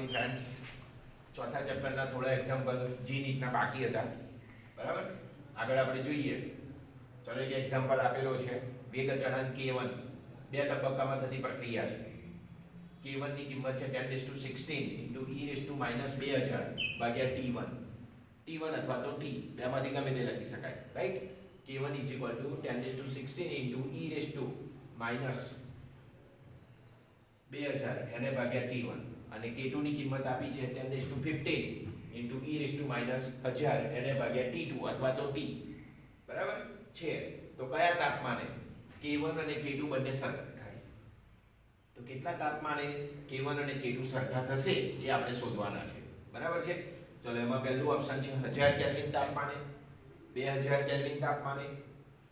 Friends चौथा चैप्टરના થોડા example જી નીટના બાકી હતા બરાબર આગળ આપણે જોઈએ ચલો એક એક્ઝામ્પલ આપેલો છે વેગ અચળાંક k1 બે તબક્કામાં થતી પ્રક્રિયા છે k1 ની કિંમત છે 10⁻16 e⁻2000 ભાગ્યા t1 અથવા તો t બેમાંથી ગમે તે લખી શકાય રાઈટ k1 10⁻16 e⁻2000 એને ભાગ્યા t1 અને k2 ની કિંમત આપી છે 10⁻15 e⁻1000 એને ભાગ્યા t2 અથવા તો t બરાબર છે તો કયા તાપમાને k1 અને k2 બંને સરખા થાય તો કેટલા તાપમાને k1 અને k2 સરખા થશે એ આપણે શોધવાના છે બરાબર છે ચલો એમાં પહેલું ઓપ્શન છે 1000 કેલ્વિન તાપમાને 2000 કેલ્વિન તાપમાને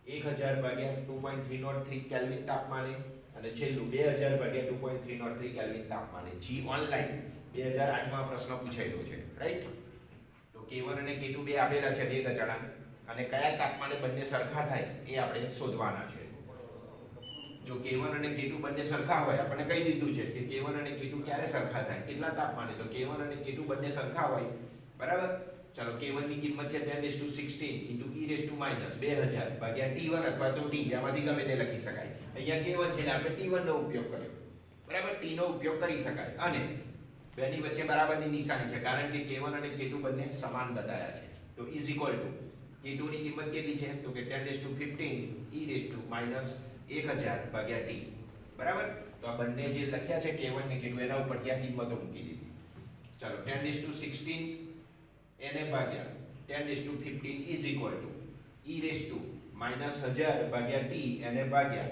1000 ભાગ્યા 2.303 કેલ્વિન તાપમાને અને છેલ્લું 2000 ભાગ્યા 2.303 કેલ્વિન તાપમાને જી ઓનલાઈન 2008 માં પ્રશ્ન પૂછાયેલો છે રાઈટ તો k1 અને k2 બે આપેલા છે વેગ અચળાંક અને કયા તાપમાને બંને સરખા થાય એ આપણે શોધવાના છે જો k1 અને k2 બંને સરખા હોય આપણે કહી દીધું છે કે k1 અને k2 ક્યારે સરખા થાય કેટલા તાપમાને તો k1 અને k2 બંને સરખા હોય બરાબર ચલો k1 ની કિંમત છે 10⁻16 e⁻2000 ભાગ્યા t1 અથવા તો t આમાંથી ગમે તે લખી શકાય અહીંયા k1 છે એટલે આપણે t1 નો ઉપયોગ કર્યો બરાબર t નો ઉપયોગ કરી શકાય અને બેની વચ્ચે બરાબરની નિશાની છે કારણ કે k1 અને k2 બંને સમાન બતાયા છે તો ઇઝ ઇક્વલ ટુ k2 ની કિંમત કેટલી છે તો કે 10⁻15 e⁻1000 ભાગ્યા t બરાબર તો આ બંને જે લખ્યા છે k1 ને k2 એના ઉપરથી આ કિંમતો મૂકી દીધી ચલો 10⁻16 એને ભાગ્યા 10⁻15 ઇઝ ઇક્વલ ટુ e⁻1000 ભાગ્યા t એને ભાગ્યા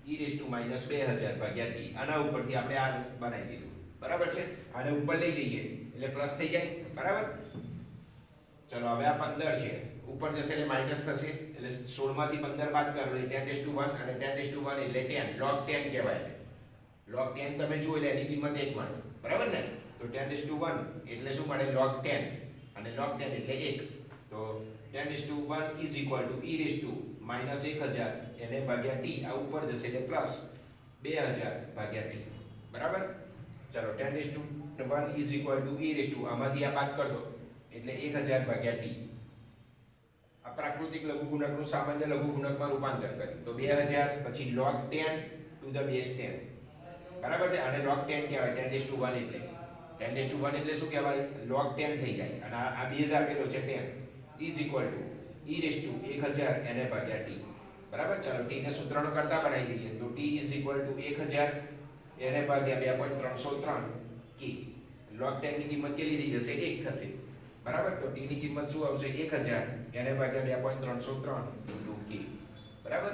e⁻2000 ભાગ્યા t આના ઉપરથી આપણે આ બનાવી દીધું બરાબર છે આને ઉપર લઈ જઈએ એટલે પ્લસ થઈ જાય બરાબર ચલો હવે આ 15 છે ઉપર જશે એટલે માઈનસ થશે એટલે 16 માંથી 15 બાદ કરો એટલે 10⁻1 અને 10⁻1 એટલે 10 log 10 કહેવાય log 10 તમે જુઓ એટલે એની કિંમત 1 મળે બરાબર ને તો 10⁻1 એટલે શું મળે log 10 અને log 10 એટલે 1 તો 10⁻1 ઇઝ ઇક્વલ ટુ e⁻1000 એને ભાગ્યા t આ ઉપર જશે એટલે પ્લસ 2000 ભાગ્યા t બરાબર ચલો 10⁻1 ઇઝ ઇક્વલ ટુ e આમાંથી આ બાદ કર દો એટલે 1000 ભાગ્યા t આ પ્રાકૃતિક લઘુગુણકનું સામાન્ય લઘુગુણકમાં રૂપાંતર કર્યું તો 2000 પછી log 10 ટુ ધ બેઝ 10 બરાબર છે અને log 10 કહેવાય 10⁻1 એટલે 10⁻1 એટલે શું કહેવાય log 10 થઈ જાય અને આ બેઝ આપેલો છે 10 ઇઝ ઇક્વલ ટુ e⁻1000 એને ભાગ્યા t બરાબર ચલો t ને સૂત્રનો કરતા બનાવી દઈએ તો t ઇઝ ઇક્વલ ટુ 1000 એને ભાગ્યા 2.303 k log 10 ની કિંમત કેટલી થઈ જશે 1 થશે બરાબર તો t ની કિંમત શું આવશે 1000 એને ભાગ્યા 2.303 k બરાબર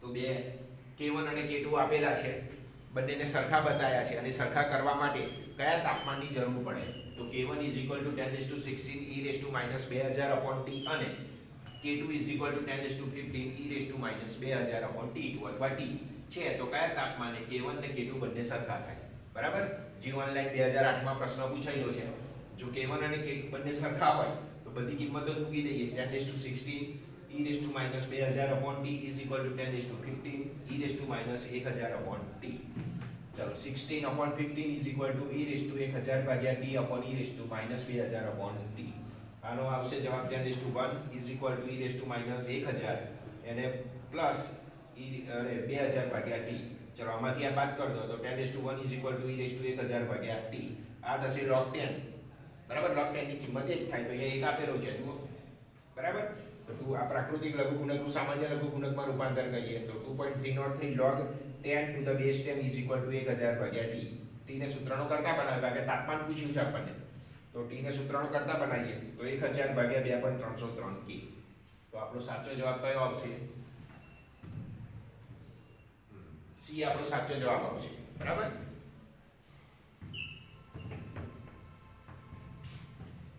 તો બે k1 અને k2 આપેલા છે બંનેને સરખા બતાયા છે અને સરખા કરવા માટે કયા તાપમાનની જરૂર પડે તો k1 10⁻16 e⁻2000 t અને k2 10⁻15 e⁻2000 t2 અથવા t છે તો કયા તાપમાને k1 અને k2 બંને સરખા થાય બરાબર જી ઓનલાઈન 2008 માં પ્રશ્ન પૂછાયેલો છે જો k1 અને k2 બંને સરખા હોય તો બધી કિંમતો મૂકી દઈએ 10⁻16 e⁻2000 t is equal to 10⁻15 e⁻1000 t ચલો 16/15 is equal to e⁻1000 ભાગ્યા t e⁻2000 t આનો આવશે જવાબ 10⁻1 is equal to e⁻1000 એને પ્લસ 2000 ભાગ્યા t ચલો આમાંથી આ બાદ કર દો તો 10⁻1 is equal to e⁻1000 ભાગ્યા t આ થશે log 10 બરાબર log 10 ની કિંમત 1 થાય તો અહીંયા 1 આપેલો છે જુઓ બરાબર તો આ પ્રાકૃતિક લઘુગુણકનું સામાન્ય લઘુગુણકમાં રૂપાંતર કરીએ તો 2.303 log 10 to the base 10 is equal to 1000 ભાગ્યા t t ને સૂત્રનો કરતા બનાવ્યો કારણ કે તાપમાન પૂછ્યું છે આપણને તો t ને સૂત્રનો કરતા બનાવીએ તો 1000 ભાગ્યા 2.303 k તો આપણો સાચો જવાબ કયો આવશે સી આપણો સાચો જવાબ આવશે બરાબર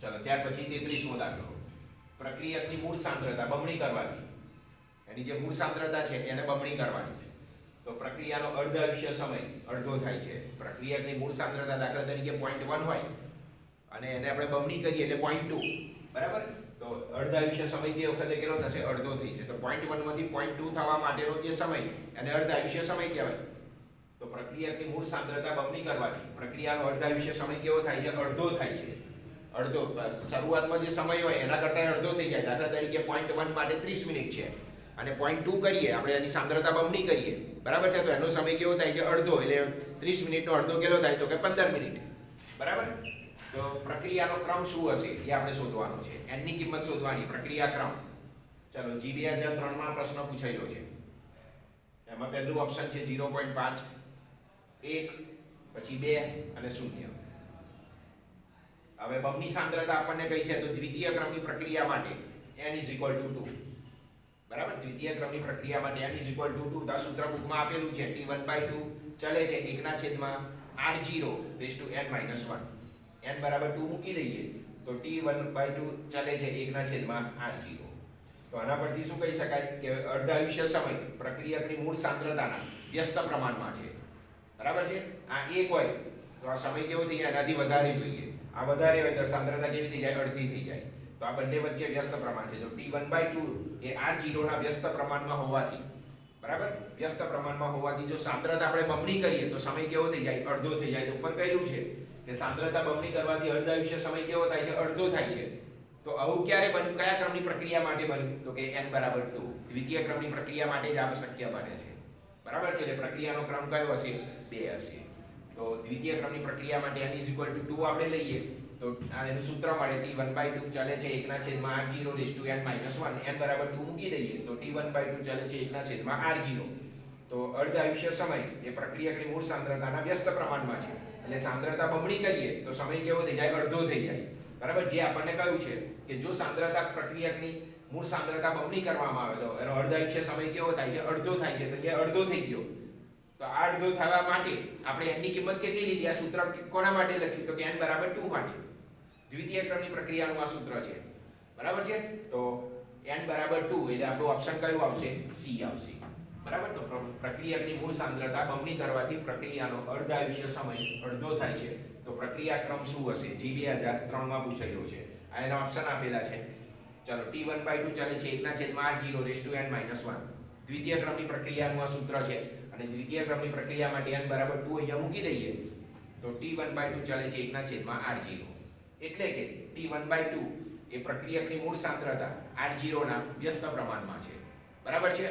ચલો ત્યાર પછી 33મો દાખલો પ્રક્રિયકની મૂળ સાંદ્રતા બમણી કરવાથી એની જે મૂળ સાંદ્રતા છે એને બમણી કરવાની છે તો પ્રક્રિયાનો અર્ધ આયુષ્ય સમય અડધો થાય છે પ્રક્રિયકની મૂળ સાંદ્રતા દાખલા તરીકે 0.1 હોય અને એને આપણે બમણી કરીએ એટલે 0.2 બરાબર તો અર્ધ આયુષ્ય સમય તે વખતે કેટલો થશે અડધો થઈ છે તો 0.1 માંથી 0.2 થવા માટેનો જે સમય એને અર્ધ આયુષ્ય સમય કહેવાય તો પ્રક્રિયકની મૂળ સાંદ્રતા બમણી કરવાથી પ્રક્રિયાનો અર્ધાયુષ્ય સમય કેવો થાય છે? અડધો થાય છે. અડધો. શરૂઆતમાં જે સમય હોય એના કરતાં અડધો થઈ જાય. દાખલા તરીકે 0.1 માટે 30 મિનિટ છે અને 0.2 કરીએ આપણે, એની સાંદ્રતા બમણી કરીએ, બરાબર છે, તો એનો સમય કેવો થાય છે? અડધો. એટલે 30 મિનિટનો અડધો કેટલો થાય? તો કે 15 મિનિટ. બરાબર. તો પ્રક્રિયાનો ક્રમ શું હશે એ આપણે શોધવાનો છે. n ની કિંમત શોધવાની, પ્રક્રિયા ક્રમ. ચલો G 2003 માં પ્રશ્ન પૂછાયેલો છે. એમાં પહેલું ઓપ્શન છે 0.5, 1, પછી 2 અને 0. હવે બમણી સાંદ્રતા આપણને કઈ છે? તો દ્વિતીય ક્રમની પ્રક્રિયા માટે n = 2. બરાબર. દ્વિતીય ક્રમની પ્રક્રિયા માટે n = 2. તો આ સૂત્ર બુકમાં આપેલું છે. T1/2 ચલે છે 1/r0 n - 1. n બરાબર 2 મૂકી દઈએ તો T1/2 ચલે છે 1/r0. તો આના પરથી શું કહી શકાય કે અર્ધાયુષ્ય સમય પ્રક્રિયકની મૂળ સાંદ્રતાના વ્યસ્ત પ્રમાણમાં છે. બરાબર છે. આ 1 હોય તો આ સમય કેવો થઈ જાય? એનાથી વધારે જોઈએ. આ વધારે હોય તો સાંદ્રતા કેવી થઈ જાય? અડધી થઈ જાય. તો આ બંને વચ્ચે વ્યસ્ત પ્રમાણ છે. તો T1/2 એ r0 ના વ્યસ્ત પ્રમાણમાં હોવાથી, બરાબર, વ્યસ્ત પ્રમાણમાં હોવાથી જો સાંદ્રતા આપણે બમણી કરીએ તો સમય કેવો થઈ જાય? અડધો થઈ જાય. તો ઉપર કહેલું છે કે સાંદ્રતા બમણી કરવાથી અર્ધાયુષ્ય સમય કેવો થાય છે? અડધો થાય છે. તો આવું ક્યારે બન્યું? કયા ક્રમની પ્રક્રિયા માટે બન્યું? તો કે n = 2. દ્વિતીય ક્રમની પ્રક્રિયા માટે જ આ શક્ય બને છે. બરાબર છે. એટલે પ્રક્રિયાનો ક્રમ કયો હશે? 2 હશે. તો દ્વિતીય ક્રમની પ્રક્રિયા માટે n = 2 આપણે લઈએ તો આ એનું સૂત્ર મળે. T1/2 ચલે છે 1/r0 n - 1. n = 2 મૂકી દઈએ તો T1/2 ચલે છે 1/r0. તો અર્ધાયુષ્ય સમય એ પ્રક્રિયકની મૂળ સાંદ્રતાના વ્યસ્ત પ્રમાણમાં છે. એટલે સાંદ્રતા બમણી કરીએ તો સમય કેવો થઈ જાય? અડધો થઈ જાય. બરાબર. જે આપણને કહ્યું છે કે જો સાંદ્રતા પ્રક્રિયકની મૂળ સાંદ્રતા બમણી કરવામાં આવે તો એનો અર્ધાયુષ્ય સમય કેવો થાય છે? અડધો થાય છે. તો અહીંયા અડધો થઈ ગયો. તો આ અડધો થવા માટે આપણે n ની કિંમત કેટલી લીધી? આ સૂત્ર કોના માટે લખ્યું? તો કે n = 2 માટે. દ્વિતીય ક્રમની પ્રક્રિયાનું આ સૂત્ર છે. બરાબર છે. તો n = 2 એટલે આપણું ઓપ્શન કયું આવશે? C આવશે. બરાબર. તો પ્રક્રિયકની મૂળ સાંદ્રતા બમણી કરવાથી પ્રક્રિયાનો અર્ધાયુષ્ય સમય અડધો થાય છે. તો પ્રક્રિયા ક્રમ શું હશે? G 2003 માં પૂછાયેલો છે. આ એના ઓપ્શન આપેલા છે. ચલો T1/2 ચલે છે 1/r0 n - 1. દ્વિતીય ક્રમની પ્રક્રિયાનું આ સૂત્ર છે અને દ્વિતીય ક્રમની પ્રક્રિયા માટે n = 2 અહીંયા મૂકી દઈએ તો T1/2 ચલે છે 1/r0. એટલે કે T1/2 એ પ્રક્રિયકની મૂળ સાંદ્રતા r0 ના વ્યસ્ત પ્રમાણમાં છે. બરાબર છે.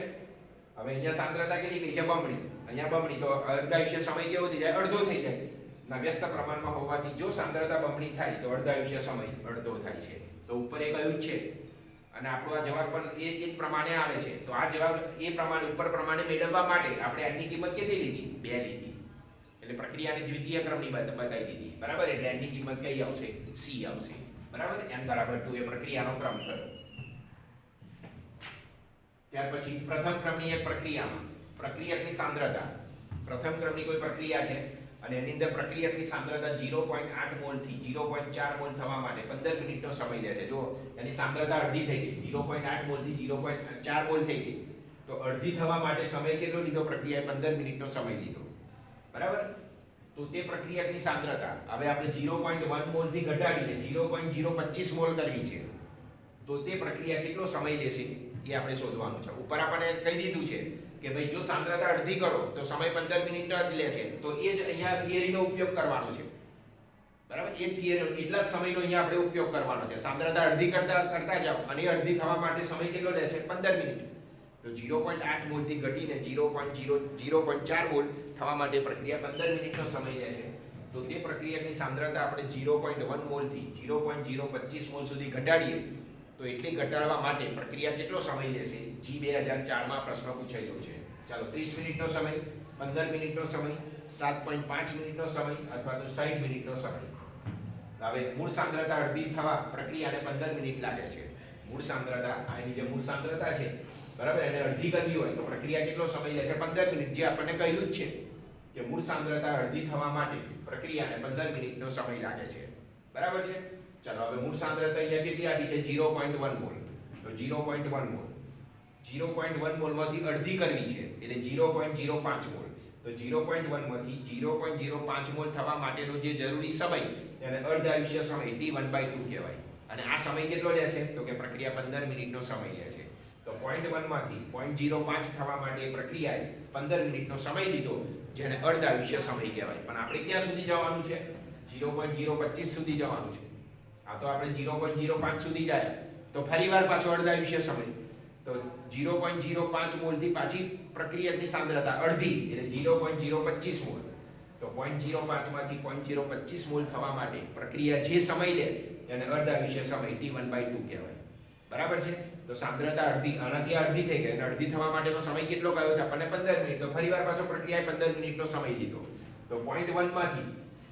હવે અહીંયા સાંદ્રતા કેટલી ગઈ છે? બમણી. અહીંયા બમણી. તો અર્ધાયુષ્ય સમય કેવો થઈ જાય? અડધો થઈ જાય. ના વ્યસ્ત પ્રમાણમાં હોવાથી જો સાંદ્રતા બમણી થાય તો અર્ધાયુષ્ય સમય અડધો થાય છે. તો ઉપર એ કહ્યું જ છે અને આપણો આ જવાબ પણ એ જ પ્રમાણે આવે છે. તો આ જવાબ એ પ્રમાણે ઉપર પ્રમાણે મેળવવા માટે આપણે n ની કિંમત કેટલી લીધી? 2 લીધી. એટલે પ્રક્રિયાની દ્વિતીય ક્રમની બતાવી દીધી. બરાબર. એટલે n ની કિંમત કઈ આવશે? C આવશે. બરાબર. n = 2 એ પ્રક્રિયાનો ક્રમ થયો. ત્યાર પછી પ્રથમ ક્રમની એક પ્રક્રિયામાં પ્રક્રિયકની સાંદ્રતા, પ્રથમ ક્રમની કોઈ પ્રક્રિયા છે અને એની અંદર પ્રક્રિયકની સાંદ્રતા 0.8 મોલ થી 0.4 મોલ થવા માટે 15 મિનિટનો સમય લે છે. જો એની સાંદ્રતા અડધી થઈ ગઈ, 0.8 મોલ થી 0.4 મોલ થઈ ગઈ, તો અડધી થવા માટે સમય કેટલો લીધો? પ્રક્રિયાએ 15 મિનિટનો સમય લીધો. બરાબર. તો તે પ્રક્રિયકની સાંદ્રતા હવે આપણે 0.1 મોલ થી ઘટાડીને 0.025 મોલ કરવી છે. તો તે પ્રક્રિયા કેટલો સમય લેશે એ આપણે શોધવાનું છે. ઉપર આપણને કહી દીધું છે કે ભાઈ જો સાંદ્રતા અડધી કરો તો સમય 15 મિનિટ જ લે છે. તો એ જ અહીંયા થિયરીનો ઉપયોગ કરવાનો છે. બરાબર. એ થિયરી એટલા જ સમયનો અહીંયા આપણે ઉપયોગ કરવાનો છે. સાંદ્રતા અડધી કરતા જાઓ અને અડધી થવા માટે સમય કેટલો લે છે? 15 મિનિટ. તો 0.8 મોલ થી ઘટીને 0.4 મોલ થવા માટે પ્રક્રિયા 15 મિનિટનો સમય લે છે. તો તે પ્રક્રિયાની સાંદ્રતા આપણે 0.1 મોલ થી 0.025 મોલ સુધી ઘટાડીએ તો એટલી ઘટાડવા માટે પ્રક્રિયા કેટલો સમય લેશે? G 2004 માં પ્રશ્ન પૂછાયેલો છે. ચાલો 30 મિનિટનો સમય, 15 મિનિટનો સમય, 7.5 મિનિટનો સમય અથવા તો 60 મિનિટનો સમય. હવે મૂળ સાંદ્રતા અડધી થવા પ્રક્રિયાને 15 મિનિટ લાગે છે. મૂળ સાંદ્રતા આની જે મૂળ સાંદ્રતા છે, બરાબર, એને અડધી કરવી હોય તો પ્રક્રિયા કેટલો સમય લે છે? 15 મિનિટ. જે આપણને કહ્યું જ છે કે મૂળ સાંદ્રતા અડધી થવા માટે પ્રક્રિયાને 15 મિનિટનો સમય લાગે છે. બરાબર છે. ચાલો હવે મૂળ સાંદ્રતા અહીંયા કેટલી આપી છે? 0.1 મોલ. તો 0.1 મોલ, 0.1 મોલમાંથી અડધી કરવી છે એટલે 0.05 મોલ. તો 0.1 માંથી 0.05 મોલ થવા માટેનો જે જરૂરી સમય એને અર્ધાયુષ્ય સમય T1/2 કહેવાય. અને આ સમય કેટલો લે છે? તો કે પ્રક્રિયા 15 મિનિટનો સમય લે છે. તો તો 0.1 માંથી 0.05 થવા માટે પ્રક્રિયાએ 15 મિનિટનો સમય લીધો, જેને અર્ધાયુષ્ય સમય કહેવાય. પણ આપણે ક્યાં સુધી જવાનું છે? 0.025 સુધી જવાનું છે. આ તો આપણે 0.05 સુધી જાય તો ફરીવાર પાછો અર્ધાયુષ્ય સમય. તો 0.05 મોલથી પાછી પ્રક્રિયકની સાંદ્રતા અડધી એટલે 0.025 મોલ. તો 0.05 માંથી 0.025 મોલ થવા માટે પ્રક્રિયા જે સમય લે એને અર્ધાયુષ્ય સમય T1/2 કહેવાય. બરાબર છે? તો સાંદ્રતા અડધી, આનાથી અડધી થઈ ગઈ અને અડધી થવા માટેનો સમય કેટલો કયો છે આપણને? 15 મિનિટ. તો ફરીવાર પાછો પ્રક્રિયાએ 15 મિનિટનો સમય લીધો. તો 0.1 માંથી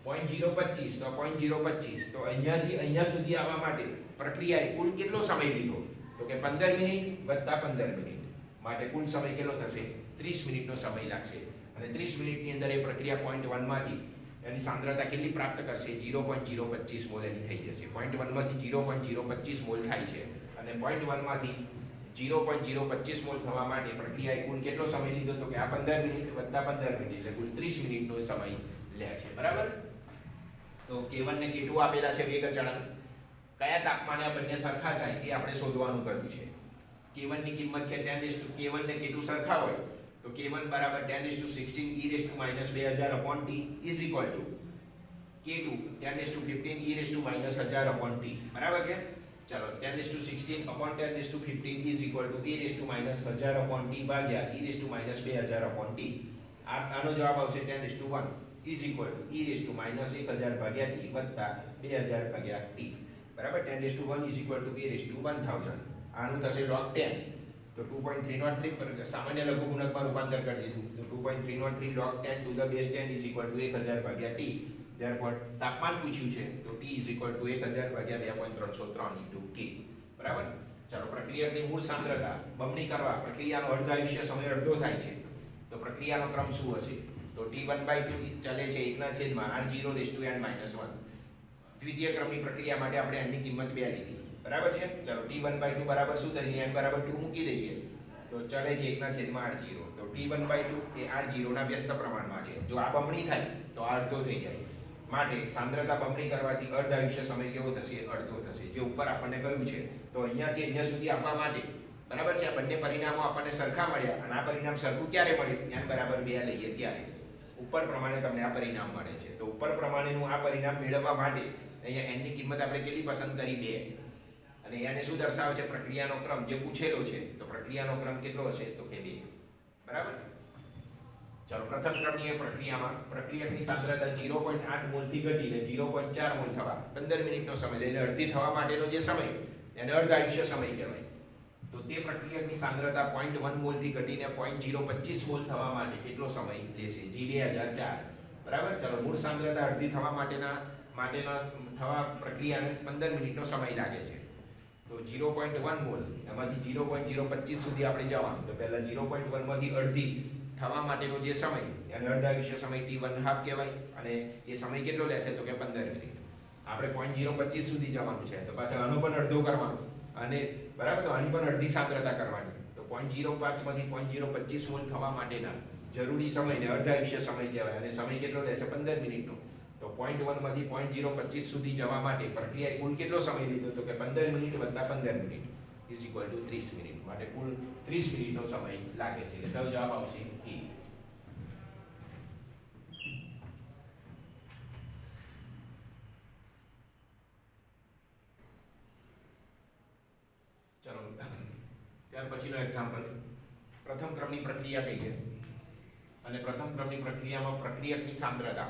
0.025 તો 0.025 તો અહીંયાથી અહીંયા સુધી આવવા માટે પ્રક્રિયાએ કુલ કેટલો સમય લીધો? તો કે 15 મિનિટ વત્તા 15 મિનિટ, માટે કુલ સમય કેટલો થશે? 30 મિનિટનો સમય લાગશે. અને 30 મિનિટની અંદર એ પ્રક્રિયા 0.1 માંથી એની સાંદ્રતા કેટલી પ્રાપ્ત કરશે? 0.025 મોલ એની થઈ જશે. 0.1 માંથી 0.025 મોલ થાય છે અને 0.1 માંથી 0.025 મોલ થવા માટે પ્રક્રિયાએ કુલ કેટલો સમય લીધો? તો કે આ 15 મિનિટ વત્તા 15 મિનિટ એટલે કુલ 30 મિનિટનો સમય લે છે. બરાબર? તો K1 ને K2 આપેલા છે વેગ અચળાંક. કયા તાપમાને આ બંને સરખા થાય એ આપણે શોધવાનું કહ્યું છે. K1 ની કિંમત છે 10 K1 ને K2 સરખા હોય તો K1 બરાબર 10⁻16 e⁻2000/T is equal to K2 10⁻15 e⁻1000/T. બરાબર છે? ચલો 10⁻16/10⁻15 is equal to e⁻1000/T ભાગ્યા e⁻2000/T. આનો જવાબ આવશે 10:1 is equal to e⁻1000/T વત્તા 2000/T. બરાબર? 10:1 is equal to e⁻1000. આનું થશે log 10. તો 2.303 પર સામાન્ય લઘુગુણકમાં રૂપાંતર કરી દીધું. તો 2.303 log 10 to the base 10 is equal to 1000/T. therefore તાપમાન પૂછ્યું છે તો T is equal to 1000/2.303 into K. બરાબર? ચાલો પ્રક્રિયાની મૂળ સાંદ્રતા બમણી કરવા પ્રક્રિયાનો અર્ધાયુષ્ય સમય અડધો થાય છે. તો પ્રક્રિયાનો ક્રમ શું હશે? તો T1/2 ચાલે છે 1/r0n-1. દ્વિતીય ક્રમની પ્રક્રિયા માટે આપણે n ની કિંમત 2 લીધી. બરાબર છે? ચાલો T1/2 બરાબર શું થશે? n બરાબર 2 મૂકી દઈએ તો ચલે છે 1/r0. તો T1/2 એ r0 ના વ્યસ્ત પ્રમાણમાં છે. જો આ બમણી થાય તો આ અડધો થઈ જાય. માટે સાંદ્રતા બમણી કરવાથી અર્ધાયુષ્ય સમય કેવો થશે? અડધો થશે. જે ઉપર આપણને કહ્યું છે. તો અહીંયાથી અહીંયા સુધી આવવા માટે બરાબર છે, આ બંને પરિણામો આપણને સરખા મળ્યા અને આ પરિણામ સરખું ક્યારે મળ્યું? n બરાબર 2 લઈએ ત્યારે. ઉપર પ્રમાણે તમને આ પરિણામ મળે છે. તો ઉપર પ્રમાણેનું આ પરિણામ મેળવવા માટે અહીંયા n ની કિંમત આપણે કેટલી પસંદ કરી? 2. અને એને શું દર્શાવે છે? પ્રક્રિયાનો ક્રમ જે પૂછેલો છે. તો પ્રક્રિયાનો ક્રમ કેટલો હશે? તો કે 2. બરાબર? ચાલો પ્રથમ ક્રમની પ્રક્રિયામાં પ્રક્રિયકની સાંદ્રતા 0.8 મોલથી ઘટીને 0.4 મોલ થવા 15 મિનિટનો સમય એટલે અડધી થવા માટેનો જે સમય એને અર્ધાયુષ્ય સમય કહેવાય. તો તે પ્રક્રિયકની સાંદ્રતા 0.1 મોલથી ઘટીને 0.025 મોલ થવા માટે કેટલો સમય લેશે? G2004. બરાબર? ચાલો મૂળ સાંદ્રતા અડધી થવા માટેના થવા પ્રક્રિયાને 15 મિનિટનો સમય લાગે છે. તો 0.1 મોલ એમાંથી 0.025 સુધી આપણે જવાનું. તો પહેલા 0.1 માંથી અડધી થવા માટેનો જે સમય એને અર્ધાયુષ્ય સમય T1/2 કહેવાય અને એ સમય કેટલો લે છે? તો કે 15 મિનિટ. આપણે 0.025 સુધી જવાનું છે તો પાછા આનો પણ અડધો કરવાનો અને બરાબર તો આની પણ અડધી સાંદ્રતા કરવાની. તો 0.05 માંથી 0.025 મોલ થવા માટેના જરૂરી સમયને અર્ધાયુષ્ય સમય કહેવાય અને સમય કેટલો લે છે? 15 મિનિટનો. તો 0.1 માંથી 0.025 સુધી જવા માટે પ્રક્રિયાએ કુલ કેટલો સમય લીધો? તો કે 15 મિનિટ વત્તા 15 minute is equal to 30 minute. માટે કુલ 30 મિનિટનો સમય લાગે છે. એટલે કયો જવાબ આવશે? E. ચલો ત્યાર પછીનો એક્ઝામ્પલ. પ્રથમ ક્રમની પ્રક્રિયા કઈ છે અને પ્રથમ ક્રમની પ્રક્રિયામાં પ્રક્રિયકની સાંદ્રતા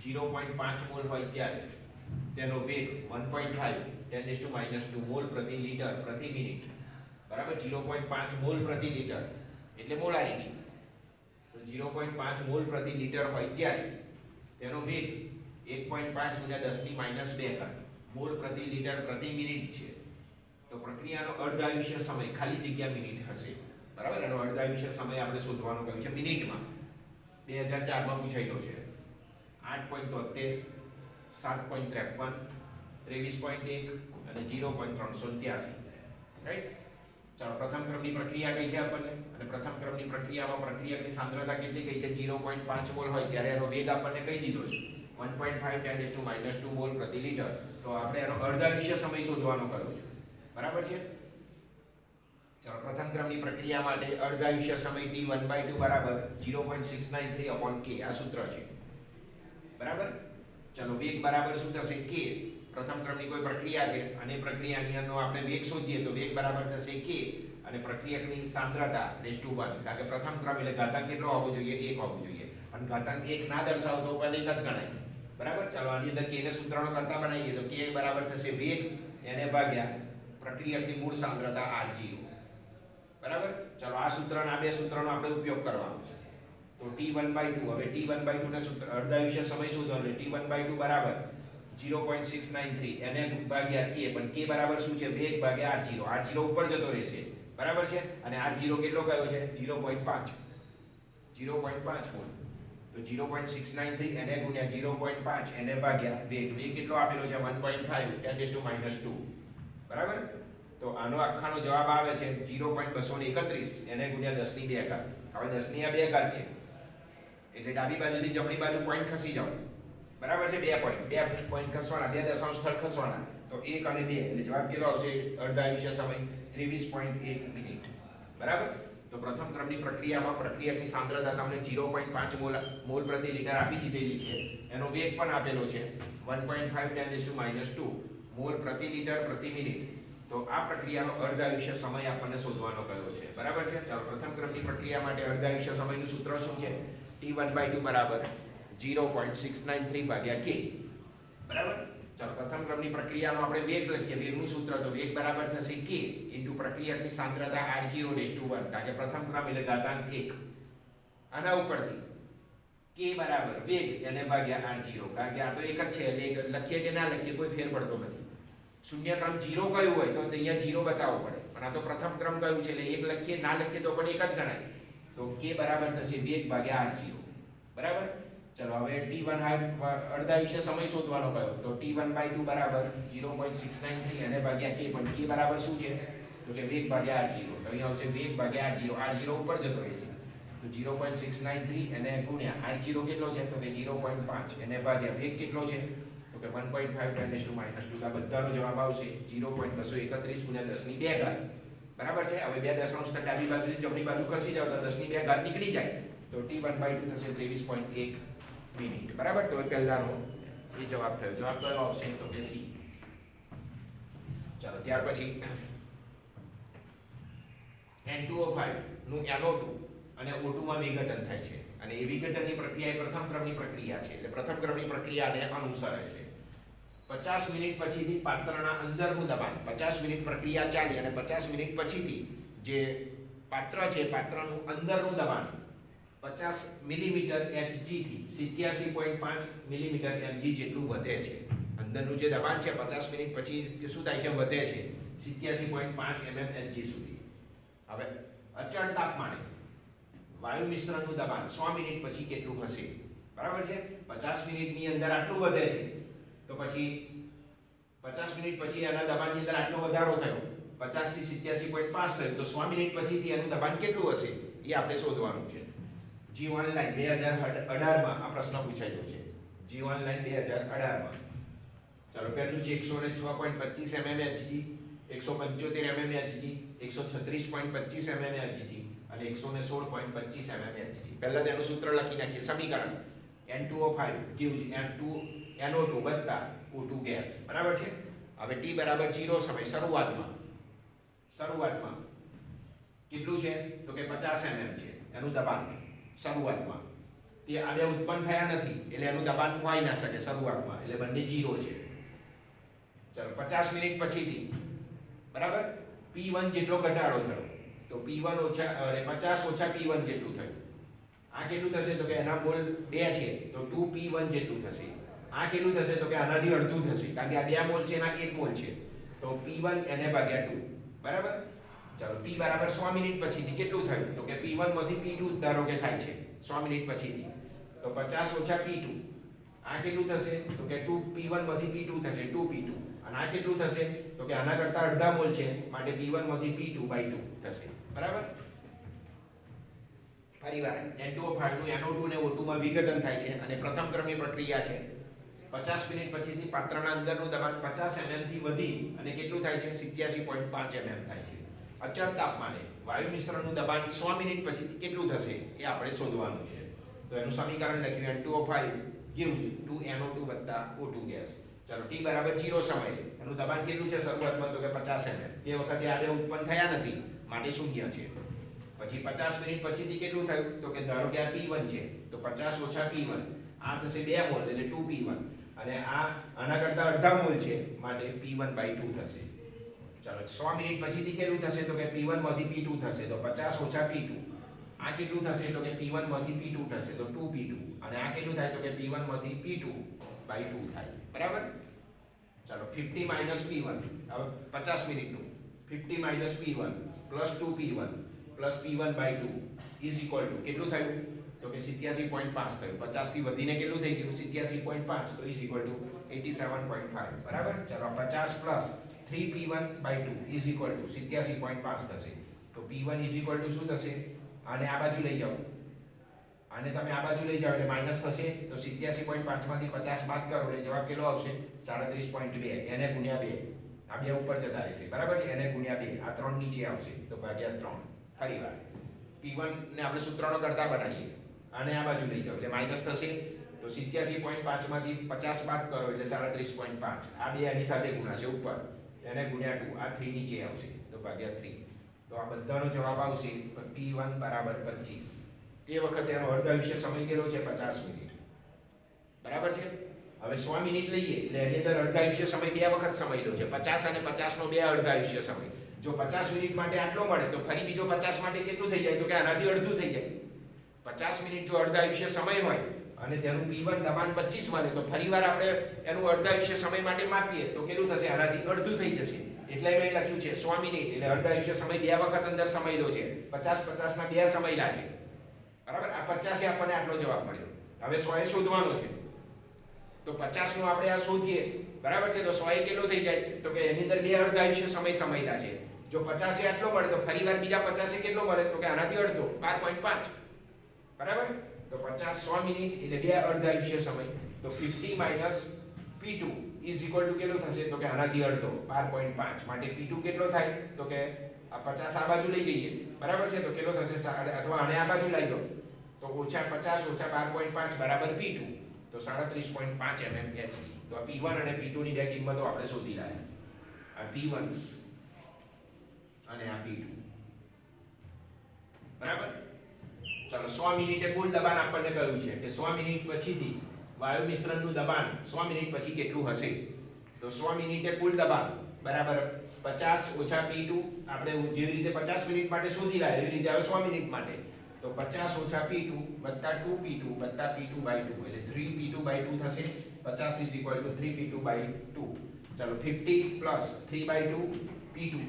0.5 મોલ હોય ત્યારે તેનો વેગ 1.5 10⁻² મોલ પ્રતિ લિટર પ્રતિ મિનિટ. બરાબર? 0.5 મોલ પ્રતિ લિટર એટલે મોલારિટી. તો 0.5 મોલ પ્રતિ લિટર હોય ત્યારે તેનો વેગ 1.5 × 10⁻² મોલ પ્રતિ લિટર પ્રતિ મિનિટ છે. તો પ્રક્રિયાનો અર્ધાયુષ્ય સમય ખાલી જગ્યા મિનિટ હશે. બરાબર? એનો અર્ધાયુષ્ય સમય આપણે શોધવાનું કહ્યું છે મિનિટમાં. 2004 માં પૂછાયેલો છે. 8.73 7.53 23.1 અને 0.383. રાઈટ? ચાલો પ્રથમ ક્રમની પ્રક્રિયા કઈ છે આપણને અને પ્રથમ ક્રમની પ્રક્રિયામાં પ્રક્રિયકની સાંદ્રતા કેટલી કઈ છે? 0.5 મોલ હોય ત્યારે એનો વેગ આપણને કહી દીધો છે 1.5 10⁻² મોલ પ્રતિ લિટર. તો આપણે એનો અર્ધાયુષ્ય સમય શોધવાનો કર્યો છે. બરાબર છે? ચલો પ્રથમ ક્રમની પ્રક્રિયા માટે અર્ધાયુષ્ય સમય t1/2 બરાબર 0.693/k આ સૂત્ર છે બરાબર. ચલો વેગ બરાબર શું થશે k. પ્રથમ ક્રમની કોઈ પ્રક્રિયા છે અને પ્રક્રિયાની અંદર આપણે વેગ શોધીએ તો વેગ બરાબર થશે k અને પ્રક્રિયકની સાંદ્રતા ⁻1 કારણ કે પ્રથમ ક્રમ એટલે ઘાતાંક કેટલો હોવો જોઈએ 1 હોવો જોઈએ અને ઘાતાંક 1 ના દર્શાવો તો પણ 1 જ ગણાય બરાબર. ચાલો આની અંદર k ને સૂત્રનો કરતા બનાવીએ તો k બરાબર થશે વેગ એને ભાગ્યા પ્રક્રિયકની મૂળ સાંદ્રતા r0 બરાબર. ચાલો આ સૂત્રના બે સૂત્રનો આપણે ઉપયોગ કરવાનો છે તો t1/2 હવે t1/2 ને સૂત્ર અર્ધાયુષ્ય સમય શોધવાનો t1/2 બરાબર 0.693 એને ભાગ્યા k પણ k બરાબર શું છે વેગ ભાગ્યા r0 r0 ઉપર જતો રહેશે બરાબર છે અને r0 કેટલો કયો છે 0.5 મોલ તો 0.693 એને ગુણ્યા 0.5 એને ભાગ્યા વેગ કેટલો આપેલો છે 1.5 10 to -2 બરાબર. તો આનો આખાનો જવાબ આવે છે 0.231 એને ગુણ્યા 10 ની 2 ઘાત. હવે 10 ની આ 2 ઘાત છે એટલે ડાબી બાજુથી જમણી બાજુ પોઈન્ટ ખસી જાવ બરાબર છે 2 પોઈન્ટ ખસવાના 2 દશાંશ સ્થળ ખસવાના તો 1 અને 2 એટલે જવાબ કેટલો આવશે અર્ધાયુષ્ય સમય 23.1 મિનિટ બરાબર. તો પ્રથમ ક્રમની પ્રક્રિયામાં પ્રક્રિયકની સાંદ્રતા તમને 0.5 મોલ પ્રતિ લિટર આપી દીધેલી છે એનો વેગ પણ આપેલો છે 1.5 10 to -2 મોલ પ્રતિ લિટર પ્રતિ મિનિટ. તો આ પ્રક્રિયાનો અર્ધાયુષ્ય સમય આપણને શોધવાનો કયો છે બરાબર છે. ચાલો પ્રથમ ક્રમની પ્રક્રિયા માટે અર્ધાયુષ્ય સમયનું સૂત્ર શું છે t1/2 બરાબર 0.693/k બરાબર. ચાલો પ્રથમ ક્રમની પ્રક્રિયાનો આપણે વેગ લખીએ વેગનું સૂત્ર તો વેગ બરાબર થશે k ઇન્ટુ પ્રક્રિયકની સાંદ્રતા r0 કારણ કે પ્રથમ ક્રમ એટલે ઘાતાંક 1 આના ઉપરથી k બરાબર વેગ એને ભાગ્યા r0 કારણ કે આ તો એક જ છે એટલે લખીએ કે ના લખીએ કોઈ ફેર પડતો નથી. શૂન્ય ક્રમ 0 કયું હોય તો અહીંયા 0 બતાવવો પડે પણ આ તો પ્રથમ ક્રમ કયું છે એટલે એક લખીએ ના લખીએ તો પણ એક જ ગણાય તો k બરાબર થશે વેગ ભાગ્યા r0 બરાબર. ચલો હવે t1 અર્ધાયુષ્ય સમય શોધવાનો કયો તો t1/2 બરાબર 0.693 અને ભાગ્યા k પણ k બરાબર શું છે તો કે વેગ ભાગ્યા r0 તો અહીંયા આવશે વેગ ભાગ્યા r0 ઉપર જતો રહેશે તો 0.693 અને ગુણ્યા r0 કેટલો છે તો કે 0.5 અને ભાગ્યા વેગ કેટલો છે તો કે 1.5 10 to -2 આ બધાનો જવાબ આવશે 0.231 ગુણ્યા 10 ની 2 ઘાત બરાબર છે. હવે 2 દશાંશ સ્થળ ડાબી બાજુથી જમણી બાજુ ખસી જાવ તો 10 ની 2 ઘાત નીકળી જાય તો t1/2 થશે 23.1 મિનિટ બરાબર. તો પહેલાનો એ જવાબ થયો. જવાબ કયો આવશે તો કે C. ચાલો ત્યાર પછી N2O5 નું NO2 અને O2 માં વિઘટન થાય છે અને એ વિઘટનની પ્રક્રિયા એ પ્રથમ ક્રમની પ્રક્રિયા છે એટલે પ્રથમ ક્રમની પ્રક્રિયાને અનુસરે છે. 50 મિનિટ પછીથી પાત્રના અંદરનું દબાણ 50 મિનિટ પ્રક્રિયા ચાલી અને 50 મિનિટ પછીથી જે પાત્ર છે પાત્રનું અંદરનું દબાણ 50 મિલીમીટર Hg થી 87.5 મિલીમીટર Mg જેટલું વધે છે. અંદરનું જે દબાણ છે 50 મિનિટ પછી શું થાય છે વધે છે 87.5 mm Hg સુધી. હવે અચળ તાપમાને વાયુ મિશ્રણનું દબાણ 100 મિનિટ પછી કેટલું હશે બરાબર છે. 50 મિનિટની અંદર આટલું વધે છે તો પછી 50 મિનિટ પછી એના દબાણની અંદર આટલો વધારો થયો 50 થી 87.5 થયું તો 100 મિનિટ પછીથી એનું દબાણ કેટલું હશે એ આપણે શોધવાનું છે. જી ઓનલાઈન 2018 માં આ પ્રશ્ન પૂછાયેલો છે. જી ઓનલાઈન 2018 માં. ચાલો પહેલું છે 106.25 mm Hg 175 mm Hg 136.25 mm Hg અને 116.25 mm Hg. પહેલા તેનું સૂત્ર લખી નાખીએ સમીકરણ N2O5 gives NO2 વત્તા O2 ગેસ બરાબર છે. હવે t બરાબર 0 સમય શરૂઆતમાં કેટલું છે તો કે 50 mm છે એનું દબાણ શરૂઆતમાં તે આ બે ઉત્પન્ન થયા નથી એટલે એનું દબાણ હોઈ ના શકે શરૂઆતમાં એટલે બંને 0 છે. ચલો 50 મિનિટ પછીથી બરાબર P1 જેટલો ઘટાડો થયો તો P1 ઓછા 50 ઓછા P1 જેટલું થયું. આ કેટલું થશે તો કે એના મોલ 2 છે તો 2P1 જેટલું થશે. આ કેટલું થશે તો કે આનાથી અડધું થશે કારણ કે આ 2 મોલ છે એના 1 મોલ છે તો P1 એને ભાગ્યા 2 બરાબર. ચાલો P બરાબર 100 મિનિટ પછીથી કેટલું થયું તો કે P1 માંથી P2 ધારો કે થાય છે 100 મિનિટ પછીથી તો 50 ઓછા P2 આ કેટલું થશે તો કે 2P1 માંથી P2 થશે 2P2 અને આ કેટલું થશે તો કે આના કરતા અડધા મોલ છે માટે P1 માંથી P2/2 થશે બરાબર. ફરીવાર N2O5 નું NO2 ને O2 માં વિઘટન થાય છે અને પ્રથમ ક્રમની પ્રક્રિયા છે. 50 મિનિટ પછીથી પાત્રના અંદરનું દબાણ 50 mm થી વધી અને કેટલું થાય છે 87.5 mm થાય છે. અચળ તાપમાને વાયુ મિશ્રણનું દબાણ 100 મિનિટ પછી કેટલું થશે એ આપણે શોધવાનું છે. તો એનું સમીકરણ લખ્યું N2O5 gives 2NO2 O2 gas. ચલો t બરાબર 0 સમયે એનું દબાણ કેટલું છે શરૂઆતમાં તો કે 50 ml. તે વખતે આ બે ઉત્પન્ન થયા નથી માટે શૂન્ય છે. પછી 50 મિનિટ પછીથી કેટલું થયું તો કે ધારો કે આ P1 છે તો 50 ઓછા P1 આ થશે 2 મોલ એટલે 2P1 અને આ આના કરતા અડધા મોલ છે માટે P1/2 થશે. ચાલો 100 મિનિટ પછીથી કેટલું થશે તો કે P1 માંથી P2 થશે તો 50 ઓછા P2 આ કેટલું થશે તો કે P1 માંથી P2 થશે તો 2P2 અને આ કેટલું થાય તો કે P1 માંથી P2/2 થાય. બરાબર. ચાલો 50 માઈનસ P1 હવે 50 મિનિટનું 50 - P1 + 2P1 + P1/2 is equal to કેટલું થયું તો કે 87.5 થયું. 50 થી વધીને કેટલું થઈ ગયું 87.5 તો ઇઝ ઇક્વલ ટુ 87.5. બરાબર. ચાલો 50 + 3P1/2 ઇઝ ઇક્વલ ટુ 87.5 થશે. તો P1 ઇઝ ઇક્વલ ટુ શું થશે આને આ બાજુ લઈ જાઓ આને તમે આ બાજુ લઈ જાઓ એટલે માઈનસ થશે તો 87.5 માંથી 50 બાદ કરો એટલે જવાબ કેટલો આવશે 37.2 એને ગુણ્યા 2 આ બે ઉપર જતા રહેશે. બરાબર છે. એને ગુણ્યા 2 આ 3 નીચે આવશે તો ભાગ્યા 3. ફરીવાર P1 ને આપણે સૂત્રનો કરતા બનાવીએ આને આ બાજુ લઈ જાઓ એટલે માઈનસ થશે તો 87.5 માંથી 50 બાદ કરો એટલે 37.5 આ બે આની સાથે ગુણાશે ઉપર એને ગુણ્યા 2 આ 3 નીચે આવશે તો ભાગ્યા 3. તો આ બધાનો જવાબ આવશે P1 બરાબર 25. તે વખતે એનો અર્ધાયુષ્ય સમય કેટલો છે 50 મિનિટ. બરાબર છે. હવે 100 મિનિટ લઈએ એટલે એની અંદર અર્ધાયુષ્ય સમય બે વખત સમય લો છે 50 અને 50 નો બે અર્ધાયુષ્ય સમય. જો 50 મિનિટ માટે આટલો મળે તો ફરી બીજો 50 માટે કેટલું થઈ જાય તો કે આનાથી અડધું થઈ જાય. 50 મિનિટ જો અર્ધાયુષ્ય સમય હોય અને તેનું P1 દબાણ 25 મળે તો ફરીવાર આપણે એનું અર્ધાયુષ્ય સમય માટે માપીએ તો કેટલું થશે આનાથી અડધું થઈ જશે. એટલે મેં લખ્યું છે 100 મિનિટ એટલે અર્ધાયુષ્ય સમય બે વખત અંદર સમય લો છે 50 ના બે સમયલા છે. બરાબર. આ 50 આપણને આટલો જવાબ મળ્યો. હવે 100 શોધવાનો છે તો 50 નું આપણે આ શોધીએ. બરાબર છે. તો 100 કેટલો થઈ જાય તો કે એની અંદર બે અર્ધાયુષ્ય સમય સમયલા છે. જો 50 આટલો મળે તો ફરીવાર બીજા 50 કેટલો મળે તો કે આનાથી અડધો 12.5. બરાબર. તો 50 100 મિનિટ એટલે બે અર્ધાયુષ્ય સમય તો 50 - P2 ઇઝ ઇક્વલ ટુ કેટલો થશે તો કે આનાથી અડધો 12.5 માટે P2 કેટલો થાય તો કે આ 50 આ બાજુ લઈ જઈએ. બરાબર છે. તો કેટલો થશે અથવા આને આ બાજુ લઈ દો તો ઓછા 50 ઓછા 12.5 બરાબર P2 તો 37.5 mm Hg. તો આ P1 અને P2 ની બે કિંમતો આપણે શોધી લાયા. આ P1 અને આ P2. બરાબર. ચાલો 100 મિનિટે કુલ દબાણ આપણને કહ્યું છે કે 100 મિનિટ પછીથી વાયુ મિશ્રણનું દબાણ 100 મિનિટ પછી કેટલું હશે. તો 100 મિનિટે કુલ દબાણ બરાબર 50 ઓછા P2 આપણે જેવી રીતે 50 મિનિટ માટે શોધી લાય એવી રીતે હવે 100 મિનિટ માટે તો 50 ઓછા P2 વત્તા 2P2 વત્તા P2/2 એટલે 3P2/2 થશે. 50 ઇઝ ઇક્વલ ટુ 3P2/2. ચાલો 50 પ્લસ 3/2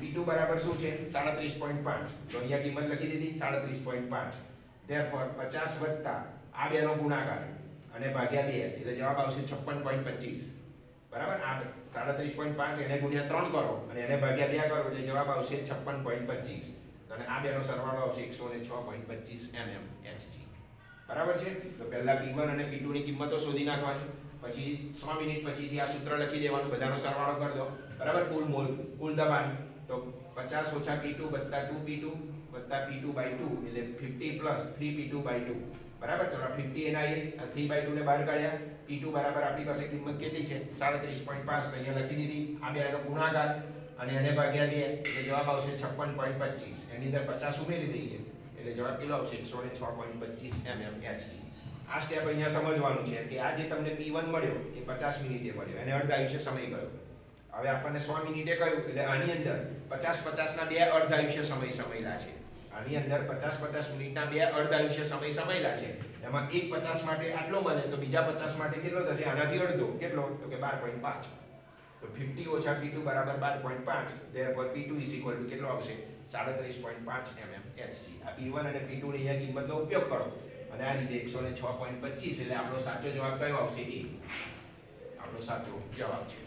P2 બરાબર શું છે 37.5. તો અહીંયા કિંમત લખી દીધી 37.5. therefore 50 વત્તા આ બેનો ગુણાકાર અને ભાગ્યા 2 એટલે જવાબ આવશે 56.25. બરાબર. આ 37.5 એને ગુણ્યા 3 કરો અને એને ભાગ્યા 2 કરો એટલે જવાબ આવશે 56.25 અને આ બેનો સરવાળો આવશે 106.25 mm Hg. બરાબર છે. તો પહેલા P1 અને P2 ની કિંમતો શોધી નાખવાની પછી 100 મિનિટ પછીથી આ સૂત્ર લખી દેવાનું બધાનો સરવાળો કરી દો. બરાબર. કુલ મોલ કુલ દબાણ તો 50 ઓછા P2 વત્તા 2P2 વત્તા P2/2 એટલે 50 પ્લસ 3P2/2. બરાબર. ચલો 50 એના આ 3/2 ને બહાર કાઢ્યા. P2 બરાબર આપણી પાસે કિંમત કેટલી છે 37.5 તો અહીંયા લખી દીધી. આ બેનો ગુણાકાર અને એને ભાગ્યા 2 એટલે જવાબ આવશે 56.25. એની અંદર 50 ઉમેરી દઈએ એટલે જવાબ કેટલો આવશે 106.25 mm Hg. આ સ્ટેપ અહીંયા સમજવાનું છે કે આ જે તમને P1 મળ્યો એ 50 મિનિટે મળ્યો એને અર્ધાયુષ્ય સમય ગયો. હવે આપણને 100 મિનિટે કહ્યું એટલે આની અંદર 50 ના બે અર્ધાયુષ્ય સમય સમયલા છે. આની અંદર 50 મિનિટના બે અર્ધાયુષ્ય સમય સમયલા છે. એમાં એક 50 માટે આટલો મળે તો બીજા 50 માટે કેટલો થશે આનાથી અડધો કેટલો તો કે 12.5. તો 50 ઓછા P2 બરાબર 12.5. therefore P2 is equal to કેટલો આવશે 37.5 mm Hg. આ P1 અને P2 ની અહીંયા કિંમતનો ઉપયોગ કરો અને આ રીતે 106.25 એટલે આપણો સાચો જવાબ કયો આવશે એ આપણો સાચો જવાબ છે.